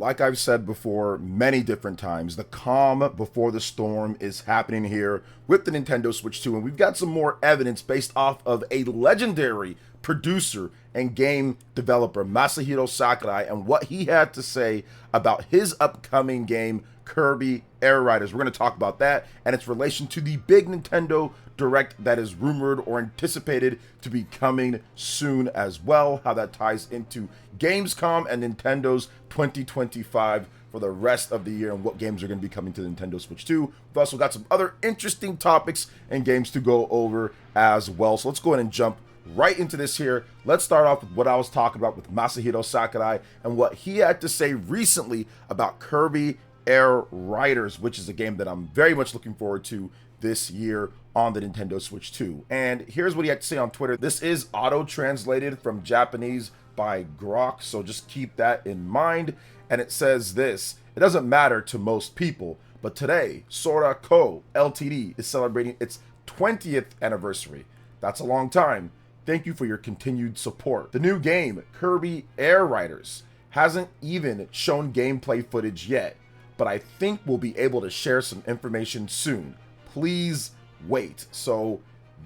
like I've said before many different times, the calm before the storm is happening here with the Nintendo Switch 2, and we've got some more evidence based off of a legendary producer and game developer, Masahiro Sakurai, and what he had to say about his upcoming game, Kirby Air Riders. We're going to talk about that and its relation to the big Nintendo Direct that is rumored or anticipated to be coming soon as well, how that ties into Gamescom and Nintendo's 2025 for the rest of the year, and what games are going to be coming to the Nintendo Switch 2. We've also got some other interesting topics and games to go over as well. So let's go ahead and jump right into this here. Let's start off with what I was talking about with Masahiro Sakurai and what he had to say recently about Kirby Air Riders, which is a game that I'm very much looking forward to this year on the Nintendo Switch 2. And here's what he had to say on Twitter. This is auto-translated from Japanese by Grok, so just keep that in mind. And it says this: it doesn't matter to most people, but today, Sora Co. Ltd. is celebrating its 20th anniversary. That's a long time. Thank you for your continued support. The new game, Kirby Air Riders, hasn't even shown gameplay footage yet, but I think we'll be able to share some information soon. Please wait. So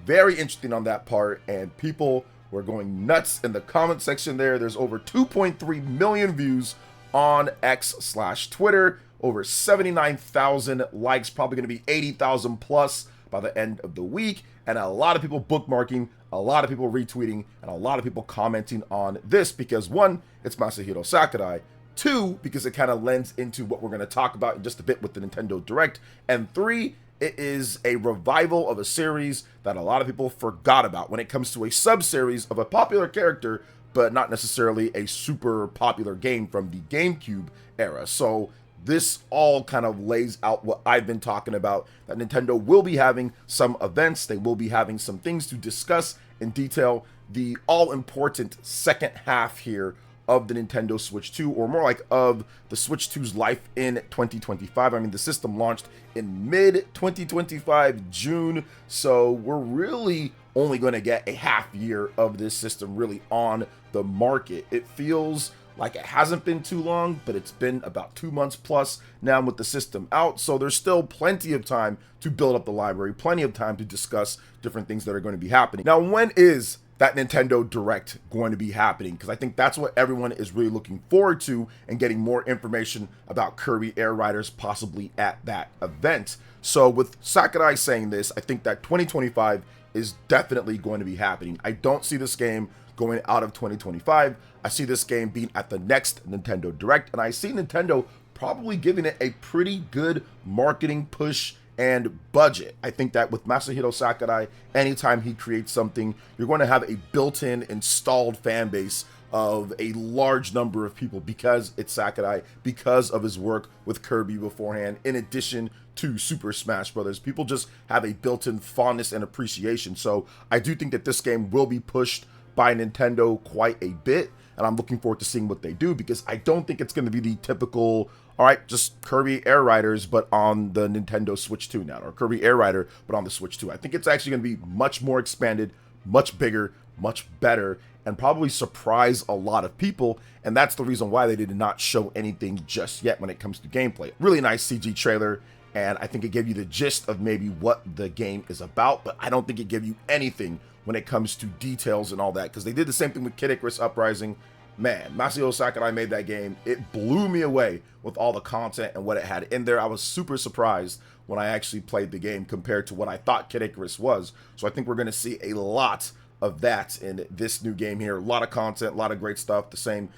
very interesting on that part, and people were going nuts in the comment section there. There's over 2.3 million views on X/Twitter, over 79,000 likes, probably going to be 80,000 plus by the end of the week, and a lot of people bookmarking, a lot of people retweeting, and a lot of people commenting on this because, one, it's Masahiro Sakurai, two, because it kind of lends into what we're going to talk about in just a bit with the Nintendo Direct, and three, it is a revival of a series that a lot of people forgot about when it comes to a sub-series of a popular character, but not necessarily a super popular game from the GameCube era. So this all kind of lays out what I've been talking about, that Nintendo will be having some events, they will be having some things to discuss in detail, the all-important second half here of the Nintendo Switch 2, or more like of the Switch 2's life in 2025. I mean, the system launched in mid-2025, June, so we're really only going to get a half year of this system really on the market. It feels like it hasn't been too long, but it's been about 2 months plus now with the system out, so there's still plenty of time to build up the library, plenty of time to discuss different things that are going to be happening. Now, when is that Nintendo Direct going to be happening? Because I think that's what everyone is really looking forward to, and getting more information about Kirby Air Riders possibly at that event. So with Sakurai saying this, I think that 2025 is definitely going to be happening. I don't see this game going out of 2025. I see this game being at the next Nintendo Direct, and I see Nintendo probably giving it a pretty good marketing push and budget. I think that with Masahiro Sakurai, anytime he creates something, you're going to have a built-in installed fan base of a large number of people because it's Sakurai, because of his work with Kirby beforehand, in addition to Super Smash Brothers. People just have a built-in fondness and appreciation. So I do think that this game will be pushed by Nintendo quite a bit, and I'm looking forward to seeing what they do, because I don't think it's going to be the typical, all right, just Kirby Air Riders, but on the Nintendo Switch 2 now, or Kirby Air Rider, but on the Switch 2. I think it's actually going to be much more expanded, much bigger, much better, and probably surprise a lot of people, and that's the reason why they did not show anything just yet when it comes to gameplay. Really nice CG trailer, and I think it gave you the gist of maybe what the game is about, but I don't think it gave you anything when it comes to details and all that, because they did the same thing with Kid Icarus Uprising. Man, Masahiro Sakurai made that game. It blew me away with all the content and what it had in there. I was super surprised when I actually played the game compared to what I thought Kid Icarus was. So I think we're going to see a lot of that in this new game here. A lot of content, a lot of great stuff. The same,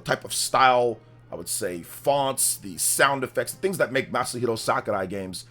type of style, I would say, fonts, the sound effects, the things that make Masahiro Sakurai games.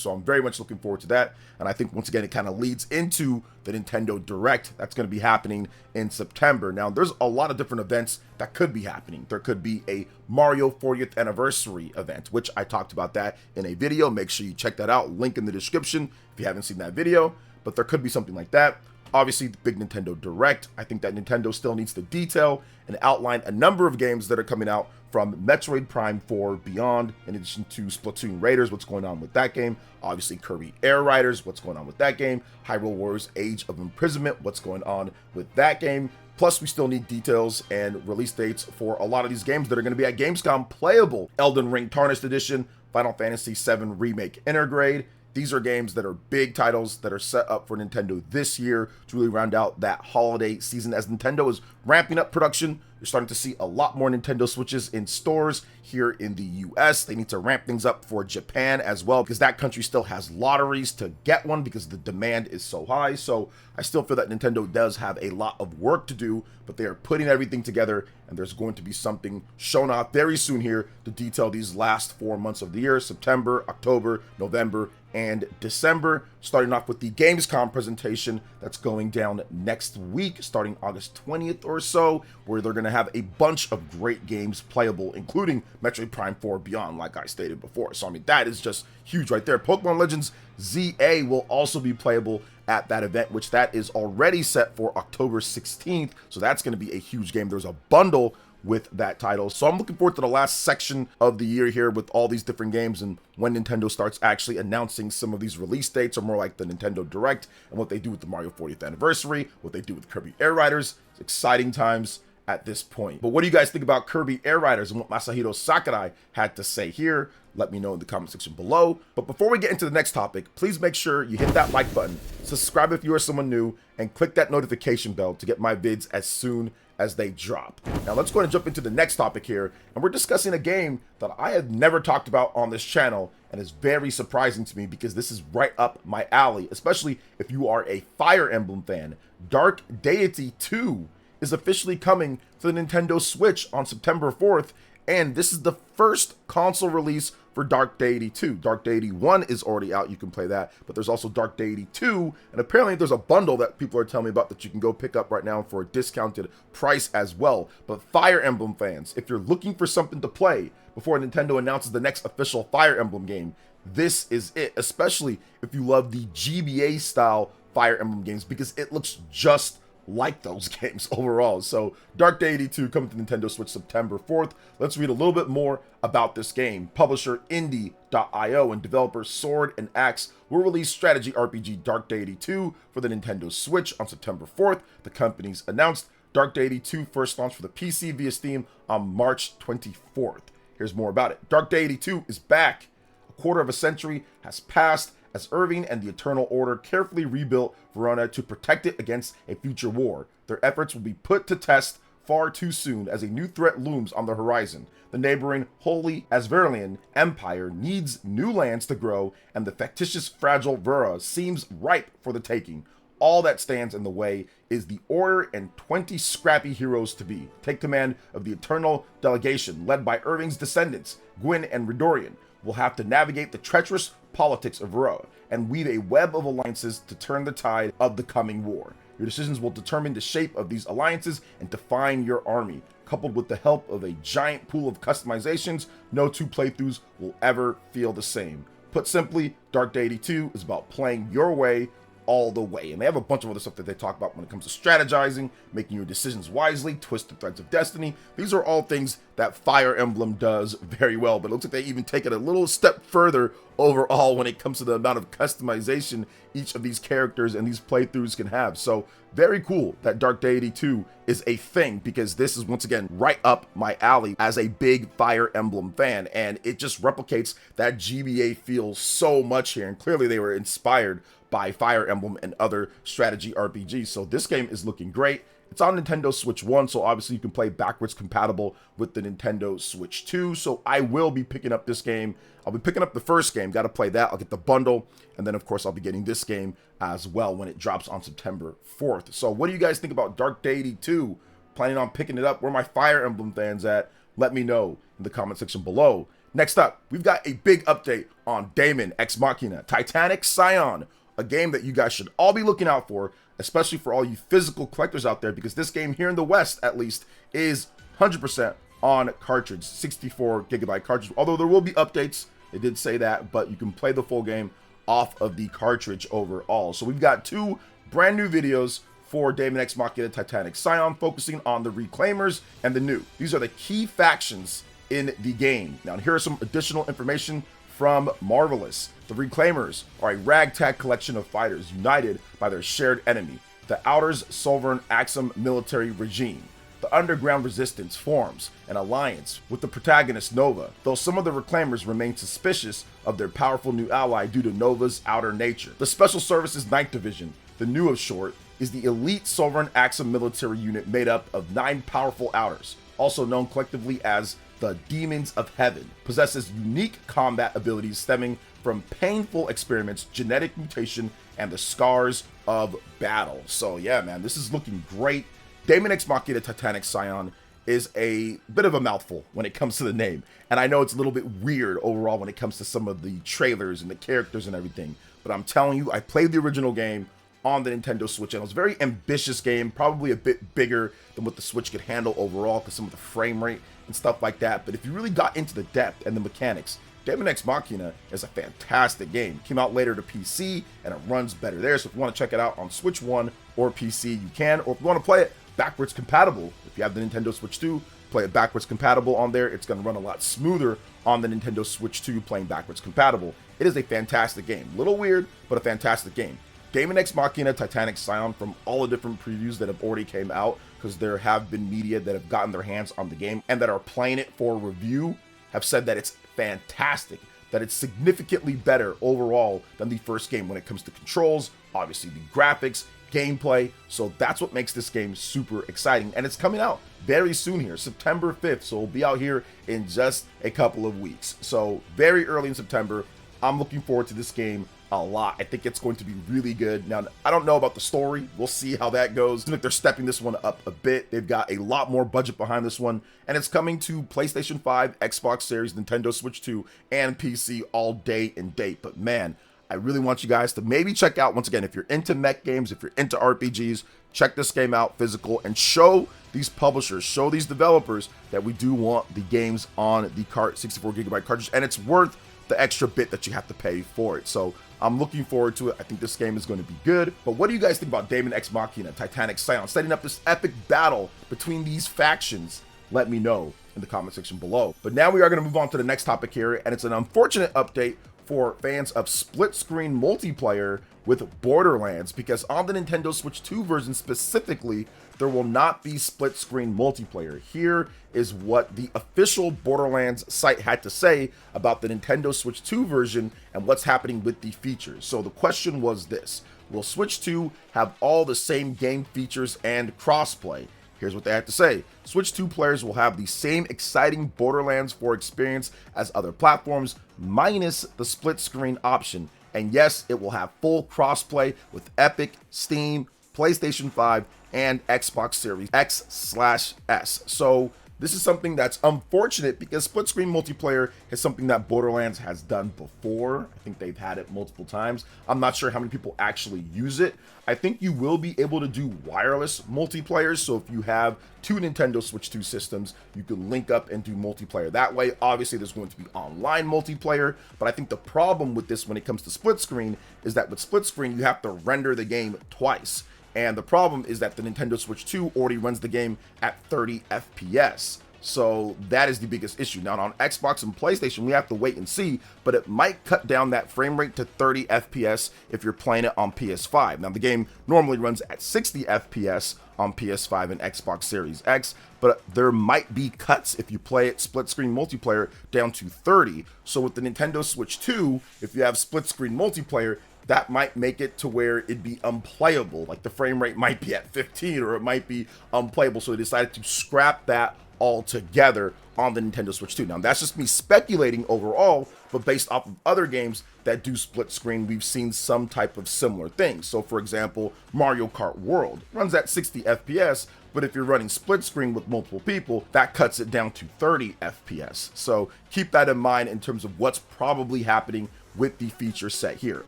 So I'm very much looking forward to that. And I think, once again, it kind of leads into the Nintendo Direct that's going to be happening in September. Now, there's a lot of different events that could be happening. There could be a Mario 40th anniversary event, which I talked about that in a video. Make sure you check that out. Link in the description if you haven't seen that video. But there could be something like that. Obviously, the big Nintendo Direct. I think that Nintendo still needs to detail and outline a number of games that are coming out, from Metroid Prime 4 Beyond, in addition to Splatoon Raiders, what's going on with that game. Obviously, Kirby Air Riders, what's going on with that game. Hyrule Warriors Age of Imprisonment, what's going on with that game. Plus, we still need details and release dates for a lot of these games that are going to be at Gamescom playable. Elden Ring Tarnished Edition, Final Fantasy VII Remake Intergrade. These are games that are big titles that are set up for Nintendo this year to really round out that holiday season. As Nintendo is ramping up production, you're starting to see a lot more Nintendo Switches in stores here in the US. They need to ramp things up for Japan as well, because that country still has lotteries to get one because the demand is so high. So I still feel that Nintendo does have a lot of work to do, but they are putting everything together, and there's going to be something shown off very soon here to detail these last 4 months of the year: September, October, November, and December, starting off with the Gamescom presentation that's going down next week, starting August 20th or so, where they're going to have a bunch of great games playable, including Metroid Prime 4 Beyond, like I stated before. So, I mean, that is just huge right there. Pokemon Legends ZA will also be playable at that event, which that is already set for October 16th. So that's going to be a huge game. There's a bundle with that title. So I'm looking forward to the last section of the year here with all these different games, and when Nintendo starts actually announcing some of these release dates, or more like the Nintendo Direct, and what they do with the Mario 40th anniversary, what they do with Kirby Air Riders. It's exciting times at this point. But what do you guys think about Kirby Air Riders and what Masahiro Sakurai had to say here? Let me know in the comment section below. But before we get into the next topic, please make sure you hit that like button, subscribe if you are someone new, and click that notification bell to get my vids as soon as they drop. Now let's go ahead and jump into the next topic here, and we're discussing a game that I have never talked about on this channel, and is very surprising to me because this is right up my alley, especially if you are a Fire Emblem fan. Dark Deity 2 is officially coming to the Nintendo Switch on September 4th, and this is the first console release for Dark Deity 2. Dark Deity 1 is already out, you can play that, but there's also Dark Deity 2, and apparently there's a bundle that people are telling me about that you can go pick up right now for a discounted price as well. But Fire Emblem fans, if you're looking for something to play before Nintendo announces the next official Fire Emblem game, this is it, especially if you love the GBA style Fire Emblem games, because it looks just like those games overall. So Dark Deity 2 coming to Nintendo Switch September 4th. Let's read a little bit more about this game. Publisher Indie.io and developer Sword and Axe will release strategy RPG Dark Deity 2 for the Nintendo Switch on September 4th. The company's announced Dark Deity 2 first launched for the PC via Steam on March 24th. Here's more about it. Dark Deity 2 is back. A quarter of a century has passed as Irving and the Eternal Order carefully rebuilt Verona to protect it against a future war. Their efforts will be put to test far too soon as a new threat looms on the horizon. The neighboring Holy Asverlian Empire needs new lands to grow, and the factitious fragile Vera seems ripe for the taking. All that stands in the way is the Order and 20 scrappy heroes to be. Take command of the Eternal Delegation, led by Irving's descendants, Gwyn and Ridorian. Will have to navigate the treacherous politics of Verona and weave a web of alliances to turn the tide of the coming war. Your decisions will determine the shape of these alliances and define your army. Coupled with the help of a giant pool of customizations, no two playthroughs will ever feel the same. Put simply, Dark Deity 2 is about playing your way all the way. And they have a bunch of other stuff that they talk about when it comes to strategizing, making your decisions wisely, twist the threads of destiny. These are all things that Fire Emblem does very well, but it looks like they even take it a little step further overall when it comes to the amount of customization each of these characters and these playthroughs can have. So very cool that Dark Deity 2 is a thing, because this is once again right up my alley as a big Fire Emblem fan, and it just replicates that GBA feel so much here, and clearly they were inspired by Fire Emblem and other strategy RPGs. So this game is looking great. It's on Nintendo Switch 1, so obviously you can play backwards compatible with the Nintendo Switch 2. So I will be picking up this game. I'll be picking up the first game, got to play that. I'll get the bundle, and then of course I'll be getting this game as well when it drops on September 4th. So what do you guys think about Dark Deity 2? Planning on picking it up? Where are my Fire Emblem fans at? Let me know in the comment section below. Next up, we've got a big update on Daemon X Machina, Titanic, Scion, a game that you guys should all be looking out for, especially for all you physical collectors out there, because this game here in the West, at least, is 100% on cartridge, 64 gigabyte cartridge. Although there will be updates, they did say that, but you can play the full game off of the cartridge overall. So we've got two brand new videos for Daemon X Machina, Titanic, Scion, focusing on the Reclaimers and the New. These are the key factions in the game. Now, here are some additional information from Marvelous. The Reclaimers are a ragtag collection of fighters united by their shared enemy, The Outer's sovereign Axum military regime. The underground resistance forms an alliance with the protagonist Nova, though some of the Reclaimers remain suspicious of their powerful new ally due to Nova's outer nature. The Special Services 9th Division, the new of short, is the elite sovereign Axum military unit made up of 9 powerful Outers, also known collectively as the Demons of Heaven, possesses unique combat abilities stemming from painful experiments, genetic mutation, and the scars of battle. So yeah, man, this is looking great. Daemon X Machina Titanic Scion is a bit of a mouthful when it comes to the name. And I know it's a little bit weird overall when it comes to some of the trailers and the characters and everything. But I'm telling you, I played the original game on the Nintendo Switch, and it was a very ambitious game, probably a bit bigger than what the Switch could handle overall because some of the frame rate and stuff like that. But if you really got into the depth and the mechanics, Daemon X Machina is a fantastic game. Came out later to PC, and it runs better there. So if you want to check it out on Switch 1 or PC, you can. Or if you want to play it backwards compatible, if you have the Nintendo Switch 2, play it backwards compatible on there. It's going to run a lot smoother on the Nintendo Switch 2 playing backwards compatible. It is a fantastic game. A little weird, but a fantastic game. Daemon X Machina Titanic Scion, from all the different previews that have already came out, because there have been media that have gotten their hands on the game and that are playing it for review, have said that it's fantastic, that it's significantly better overall than the first game when it comes to controls, obviously the graphics, gameplay. So that's what makes this game super exciting, and it's coming out very soon here, September 5th, so it'll be out here in just a couple of weeks. So very early in September. I'm looking forward to this game a lot. I think it's going to be really good. Now, I don't know about the story. We'll see how that goes. I think they're stepping this one up a bit. They've got a lot more budget behind this one, and it's coming to PlayStation 5, Xbox Series, Nintendo Switch 2, and PC all day and date. But man, I really want you guys to maybe check out, once again, if you're into mech games, if you're into RPGs, check this game out physical and show these publishers, show these developers that we do want the games on the 64GB cartridge, and it's worth the extra bit that you have to pay for it. So I'm looking forward to it. I think this game is going to be good. But what do you guys think about Daemon X Machina Titanic Scion setting up this epic battle between these factions? Let me know in the comment section below. But now we are going to move on to the next topic here, and it's an unfortunate update for fans of split-screen multiplayer with Borderlands, because on the Nintendo Switch 2 version specifically, there will not be split-screen multiplayer. Here is what the official Borderlands site had to say about the Nintendo Switch 2 version and what's happening with the features. So the question was this: will Switch 2 have all the same game features and crossplay? Here's what they had to say. Switch 2 players will have the same exciting Borderlands 4 experience as other platforms, minus the split screen option. And yes, it will have full crossplay with Epic, Steam, PlayStation 5, and Xbox Series X/S. So this is something that's unfortunate, because split screen multiplayer is something that Borderlands has done before. I think they've had it multiple times. I'm not sure how many people actually use it. I think you will be able to do wireless multiplayer. So if you have 2 Nintendo Switch 2 systems, you can link up and do multiplayer that way. Obviously, there's going to be online multiplayer, but I think the problem with this when it comes to split screen is that with split screen, you have to render the game twice. And the problem is that the Nintendo Switch 2 already runs the game at 30 FPS. So that is the biggest issue. Now on Xbox and PlayStation, we have to wait and see, but it might cut down that frame rate to 30 FPS if you're playing it on PS5. Now the game normally runs at 60 FPS on PS5 and Xbox Series X, but there might be cuts if you play it split screen multiplayer down to 30. So with the Nintendo Switch 2, if you have split screen multiplayer, that might make it to where it'd be unplayable. Like the frame rate might be at 15, or it might be unplayable. So they decided to scrap that altogether on the Nintendo Switch 2. Now that's just me speculating overall, but based off of other games that do split screen, we've seen some type of similar things. So for example, Mario Kart World runs at 60 FPS, but if you're running split screen with multiple people, that cuts it down to 30 FPS. So keep that in mind in terms of what's probably happening with the feature set here.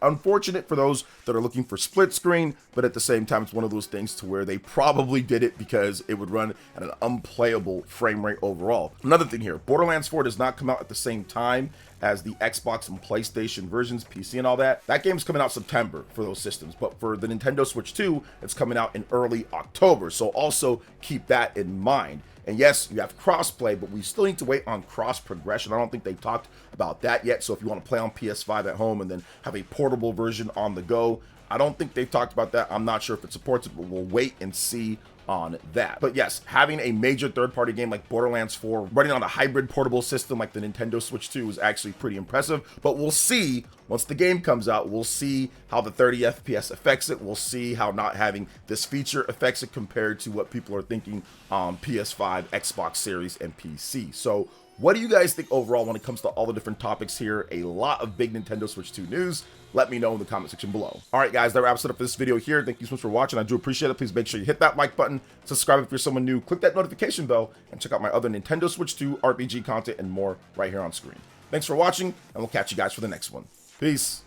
Unfortunate for those that are looking for split screen, but at the same time, it's one of those things to where they probably did it because it would run at an unplayable frame rate overall. Another thing here, Borderlands 4 does not come out at the same time as the Xbox and PlayStation versions, PC and all that. That game's coming out September for those systems, but for the Nintendo Switch 2, it's coming out in early October. So also keep that in mind. And yes, you have crossplay, but we still need to wait on cross progression. I don't think they've talked about that yet. So if you want to play on PS5 at home and then have a portable version on the go, I don't think they've talked about that. I'm not sure if it supports it, but we'll wait and see on that. But yes, having a major third-party game like Borderlands 4 running on a hybrid portable system like the Nintendo Switch 2 is actually pretty impressive. But we'll see once the game comes out. We'll see how the 30 FPS affects it. We'll see how not having this feature affects it compared to what people are thinking on PS5, Xbox Series, and PC. So what do you guys think overall when it comes to all the different topics here? A lot of big Nintendo Switch 2 news. Let me know in the comment section below. All right, guys, that wraps it up for this video here. Thank you so much for watching. I do appreciate it. Please make sure you hit that like button, subscribe if you're someone new, click that notification bell, and check out my other Nintendo Switch 2 RPG content and more right here on screen. Thanks for watching, and we'll catch you guys for the next one. Peace.